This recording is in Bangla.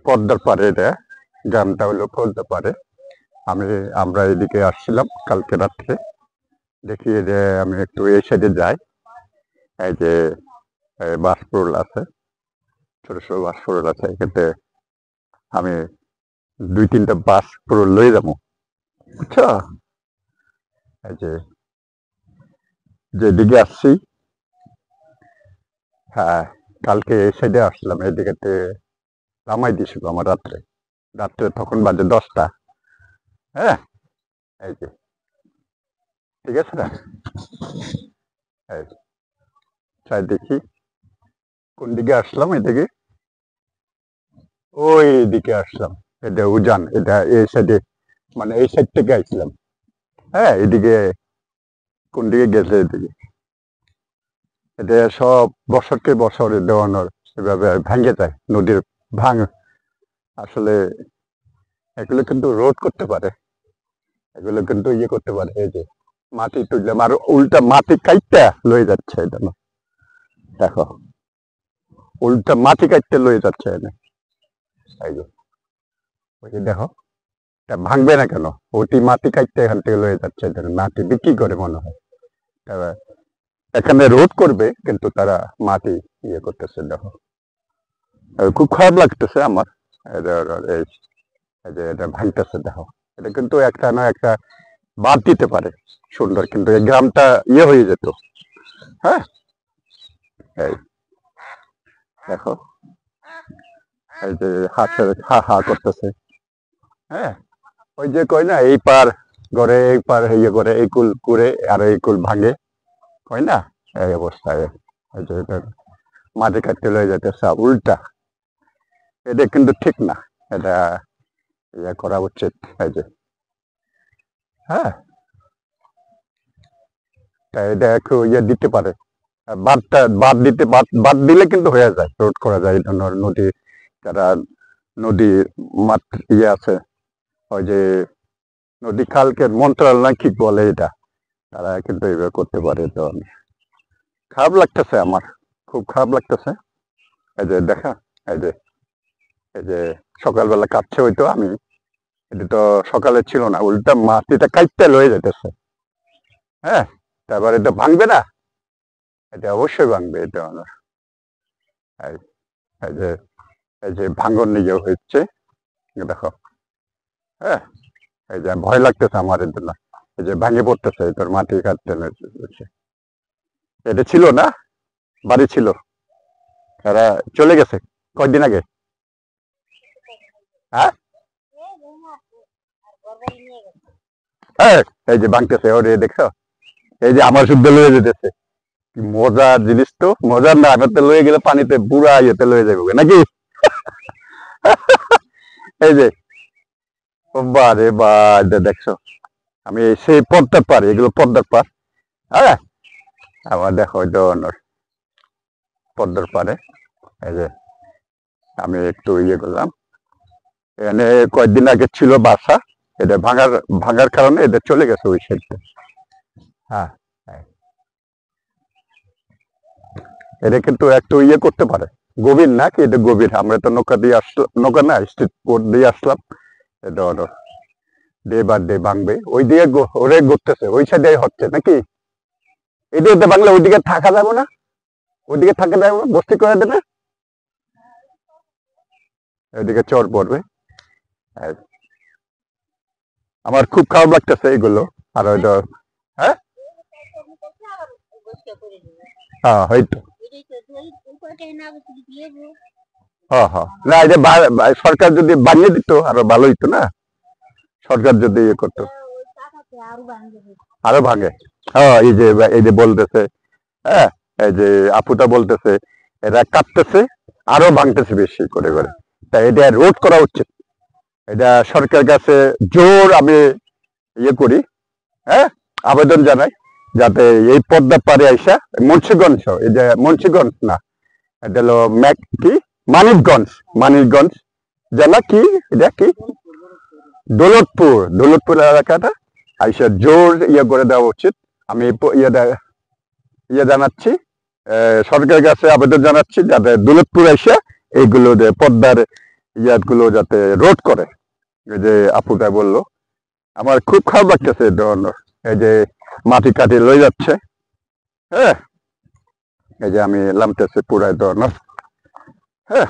পদ্মার পাড়ে, এটা গ্রামটা হলো পদ্মার পাড়ে। আমরা এদিকে আসছিলাম কালকে রাত্রে, দেখি যে আমি একটু এই সাইডে যাই। এই যে বাসপুরল আছে, ছোট ছোট বাসপুরল আছে, এক্ষেত্রে আমি 2-3টা বাসপুরল লয়ে যাবো, বুঝছো? এই যে যেদিকে আসছি, হ্যাঁ কালকে এই সাইডে আসলাম, এদিকে নামাই দিয়েছিল আমার রাত্রে তখন বাজে 10টা। হ্যাঁ, এই যে ঠিক আছে না, এই চাই দেখি কোন দিকে আসলাম, এদিকে ওই দিকে আসলাম, এটা উজান, এটা এই সাইডে, মানে এই সাইড থেকে আসলাম। হ্যাঁ, এদিকে কোন দিকে গেছে, এদিকে এটা সব বছরকে বছর দেওয়ানোর এভাবে ভেঙে যায়, নদীর ভাঙ। আসলে এগুলো কিন্তু রোধ করতে পারে, এগুলো কিন্তু ইয়ে করতে পারে। এই যে মাটি তুললাম, আর উল্টা মাটি কাইটটা লয়ে যাচ্ছে, এটা না, দেখো উল্টা মাটি কাটতে লয়ে যাচ্ছে এনে। এই যে ওই যে দেখো, এটা ভাঙবে না কেন? ওটি মাটি কাটতে এখান থেকে লয়ে যাচ্ছে, এটা মাটি বিক্রি করে মনে হয়। তারা এখানে রোধ করবে, কিন্তু তারা মাটি ইয়ে করতেছে, দেখো খুব খারাপ লাগতেছে আমার। এই যে এটা ভাঙতেছে, দেখো এটা কিন্তু একটা না একটা বাদ দিতে পারে সুন্দর, কিন্তু এই গ্রামটা ইয়ে হয়ে যেত। হ্যাঁ, এই দেখো, এই যে হাঁসের হা হা করতেছে। হ্যাঁ, ওই যে কয় না, এই পার গড়ে এই পার ইয়ে করে, এই কুল কুড়ে আর এই কুল ভাঙে, কয় না, এই অবস্থায়। এই যে এটা মাটি কাটতে লয়ে যেতেছে উল্টা, এটা কিন্তু ঠিক না, এটা ইয়ে করা উচিত। এই যে হ্যাঁ, তাই এটা একটু ইয়ে দিতে পারে, বাদ দিলে কিন্তু হয়ে যায়, রোধ করা যায়। এই ধরনের নদী, যারা নদী মাঠ ইয়ে আছে, ওই যে নদী খালকে মন্ত্রণালয় কি বলে, এটা তারা কিন্তু এইভাবে করতে পারে। তো খারাপ লাগতেছে আমার, খুব খারাপ লাগতেছে। এই যে দেখা, এই যে সকালবেলা কাটছে, হইতো আমি, এটা তো সকালে ছিল না, উল্টা মাটিটা কাটতে লয়ে যেতেছে। হ্যাঁ, তারপর এটা ভাঙবে না, এটা অবশ্যই ভাঙবে। এটা আমার এই এই যে ভাঙন নিয়ে হচ্ছে, দেখো। হ্যাঁ, এই যে ভয় লাগতেছে আমার এর জন্য, এই যে ভাঙে পড়তেছে, তোর মাটি কাটতে হচ্ছে। এটা ছিল না, বাড়ি ছিল, তারা চলে গেছে কয়দিন আগে। হ্যাঁ, এই যে ভাঙতেছে, ওরে দেখছো, এই যে আমার শুদ্ধ লয়ে যেতেছে। কি মজার জিনিস, তো মজার না, আমার তো লয়ে গেলে পানিতে বুড়া ইয়েতে লয়ে যাবে নাকি। এই যে বারে বা, দেখছো, আমি সেই পদ্মার পার, এগুলো পদ্মার পার। হ্যাঁ, আবার দেখো ওই ধরনের পদ্মার পারে। এই যে আমি একটু ইয়ে করলাম, এখানে কয়েকদিন আগে ছিল বাসা, এটা ভাঙার কারণে এটা চলে গেছে ওই সাইডটা। হ্যাঁ, এটা কিন্তু একটু ইয়ে করতে পারে, গভীর না কি, এটা গভীর। আমরা তো নৌকা দিয়ে আসলাম, নৌকা না, স্ট্রিট বোট দিয়ে আসলাম। এটা ডে বাই ডে ভাঙবে, ওই দিকে ওরে ঘুরতেছে, ওই সাইডে হচ্ছে নাকি। এদিকে বাংলা ওইদিকে থাকা যাবে না, ওইদিকে থাকা যাবে না, বস্তি করে দেবে, ওইদিকে চর পড়বে। আমার খুব খারাপ লাগতেছে এগুলো। আর ওইটা হ্যাঁ, হ্যাঁ হয়তো, হ্যাঁ হ্যাঁ, না এটা সরকার যদি বানিয়ে দিত আরো ভালো হইতো না, সরকার যদি ইয়ে করতো আরো ভাঙে। হ্যাঁ, এই যে বলতেছে, হ্যাঁ, এই যে আপুটা বলতেছে, এরা কাটতেছে আরো ভাঙতেছে বেশি করে করে, তাই এটা রোধ করা উচিত। এটা সরকারের কাছে জোর আমি ইয়ে করি, হ্যাঁ, আবেদন জানাই, যাতে এই পদ্মা পারে আইসা মুন্সিগঞ্জ, এই যে মুন্সিগঞ্জ না, এটা হলো কি মানিকগঞ্জ জেলা, কি এটা কি দৌলতপুর এলাকাটা আইসা জোর ইয়ে করে দেওয়া উচিত। আমি ইয়ে জানাচ্ছি, সরকারের কাছে আবেদন জানাচ্ছি, যাতে দৌলতপুর এসে এইগুলো পদ্মার ইয়াদগুলো যাতে রোধ করে। এই যে আপুটা বললো, আমার খুব খারাপ লাগতেছে এই ধরনের। এই যে মাটি কাটি লই যাচ্ছে, হ্যাঁ, এই যে আমি নামতেছে পুরাই ধরনের, হ্যাঁ।